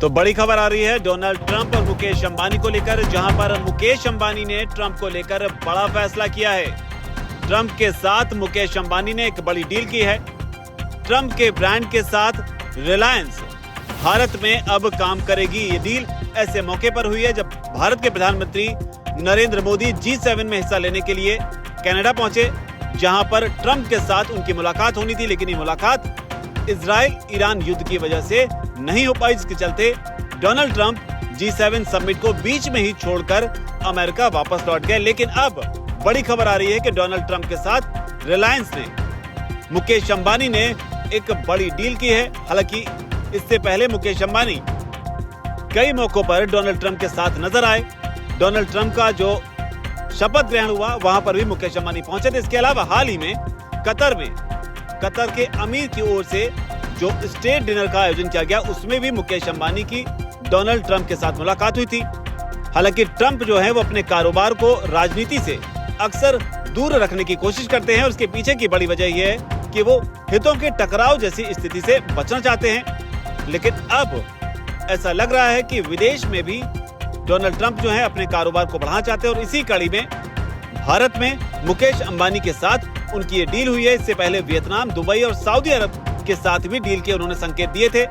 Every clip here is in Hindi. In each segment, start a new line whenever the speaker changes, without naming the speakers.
तो बड़ी खबर आ रही है डोनाल्ड ट्रंप और मुकेश अंबानी को लेकर, जहां पर मुकेश अंबानी ने ट्रंप को लेकर बड़ा फैसला किया है। ट्रंप के साथ मुकेश अंबानी ने एक बड़ी डील की है। ट्रंप के ब्रांड के साथ रिलायंस भारत में अब काम करेगी। ये डील ऐसे मौके पर हुई है जब भारत के प्रधानमंत्री नरेंद्र मोदी G7 में हिस्सा लेने के लिए कनाडा पहुंचे, जहां पर ट्रंप के साथ उनकी मुलाकात होनी थी, लेकिन ये मुलाकात इजराइल ईरान युद्ध की वजह से नहीं हो पाई, जिसके चलते डोनाल्ड ट्रंप G7 समिट को बीच में ही छोड़कर अमेरिका वापस लौट गए। लेकिन अब बड़ी खबर आ रही है कि डोनाल्ड ट्रंप के साथ रिलायंस ने, मुकेश अंबानी ने एक बड़ी डील की है। हालांकि इससे पहले मुकेश अंबानी कई मौकों पर डोनाल्ड ट्रंप के साथ नजर आए। डोनाल्ड ट्रंप का जो शपथ ग्रहण हुआ वहां पर भी मुकेश अंबानी पहुंचे थे। इसके अलावा हाल ही में कतर के अमीर की ओर से जो स्टेट डिनर का आयोजन किया गया, उसमें भी मुकेश अंबानी की डोनाल्ड ट्रंप के साथ मुलाकात हुई थी। हालांकि ट्रंप जो है वो अपने कारोबार को राजनीति से अक्सर दूर रखने की कोशिश करते हैं और उसके पीछे की बड़ी वजह यह है कि वो हितों के टकराव जैसी स्थिति से बचना चाहते हैं। लेकिन अब ऐसा लग रहा है कि विदेश में भी डोनाल्ड ट्रंप जो है अपने कारोबार को बढ़ाना चाहते हैं और इसी कड़ी में भारत में मुकेश अंबानी के साथ उनकी ये डील हुई है। इससे पहले वियतनाम, दुबई और सऊदी अरब के साथ भी डील के उन्होंने संकेत दिए थे।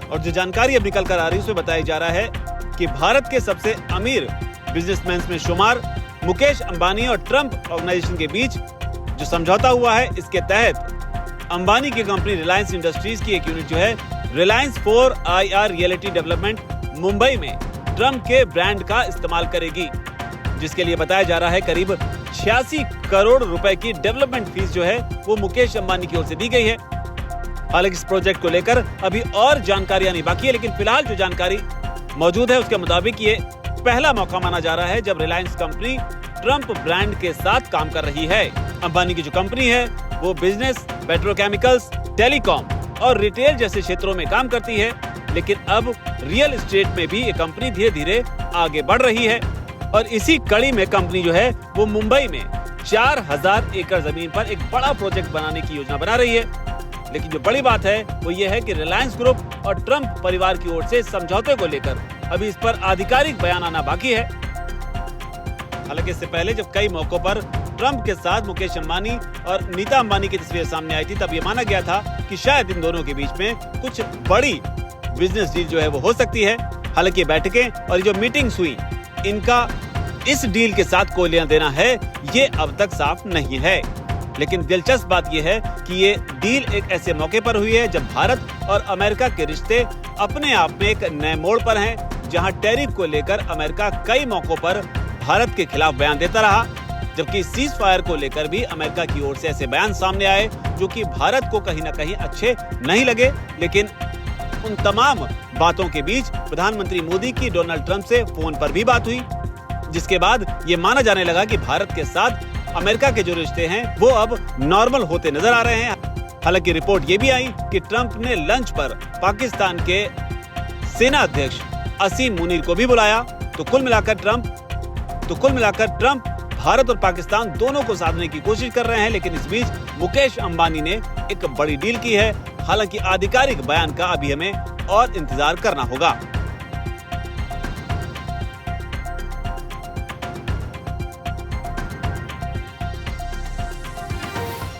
और जो जानकारी अब निकल कर आ रही है उसमें बताया जा रहा है कि भारत के सबसे अमीर बिजनेसमैन में शुमार मुकेश अंबानी और ट्रंप ऑर्गेनाइजेशन के बीच जो समझौता हुआ है, इसके तहत अंबानी की कंपनी रिलायंस इंडस्ट्रीज की एक यूनिट जो है Reliance 4IR reality development Mumbai में ट्रंप के ब्रांड का इस्तेमाल करेगी, जिसके लिए बताया जा रहा है करीब 86 करोड़ रुपए की डेवलपमेंट फीस जो है वो मुकेश अंबानी की ओर से दी गई है। हालांकि इस प्रोजेक्ट को लेकर अभी और जानकारी आनी बाकी है, लेकिन फिलहाल जो जानकारी मौजूद है उसके मुताबिक ये पहला मौका माना जा रहा है जब रिलायंस कंपनी ट्रंप ब्रांड के साथ काम कर रही है। अंबानी की जो कंपनी है वो बिजनेस, पेट्रोकेमिकल्स, टेलीकॉम और रिटेल जैसे क्षेत्रों में काम करती है, लेकिन अब रियल एस्टेट में भी ये कंपनी धीरे धीरे आगे बढ़ रही है। और इसी कड़ी में कंपनी जो है वो मुंबई में 4000 एकड़ जमीन पर एक बड़ा प्रोजेक्ट बनाने की योजना बना रही है। लेकिन जो बड़ी बात है वो ये है कि रिलायंस ग्रुप और ट्रंप परिवार की ओर से समझौते को लेकर अभी इस पर आधिकारिक बयान आना बाकी है। हालांकि इससे पहले जब कई मौकों पर ट्रंप के साथ मुकेश अंबानी और नीता अंबानी की तस्वीर सामने आई थी, तब ये माना गया था कि शायद इन दोनों के बीच में कुछ बड़ी बिजनेस डील जो है वो हो सकती है। हालांकि बैठकें और जो मीटिंग्स हुई, इनका इस डील के साथ कोई लेना देना है ये अब तक साफ नहीं है। लेकिन दिलचस्प बात यह है कि ये डील एक ऐसे मौके पर हुई है जब भारत और अमेरिका के रिश्ते अपने आप में एक नए मोड़ पर हैं, जहां टैरिफ को लेकर अमेरिका कई मौकों पर भारत के खिलाफ बयान देता रहा, जबकि सीज फायर को लेकर भी अमेरिका की ओर से ऐसे बयान सामने आए जो कि भारत को कहीं न कहीं अच्छे नहीं लगे। लेकिन उन तमाम बातों के बीच प्रधानमंत्री मोदी की डोनाल्ड ट्रंप से फोन पर भी बात हुई, जिसके बाद ये माना जाने लगा कि भारत के साथ अमेरिका के जो रिश्ते हैं वो अब नॉर्मल होते नजर आ रहे हैं। हालांकि रिपोर्ट ये भी आई कि ट्रंप ने लंच पर पाकिस्तान के सेना अध्यक्ष असीम मुनीर को भी बुलाया। तो कुल मिलाकर ट्रंप भारत और पाकिस्तान दोनों को साधने की कोशिश कर रहे हैं। लेकिन इस बीच मुकेश अंबानी ने एक बड़ी डील की है। हालांकि आधिकारिक बयान का अभी हमें और इंतजार करना होगा।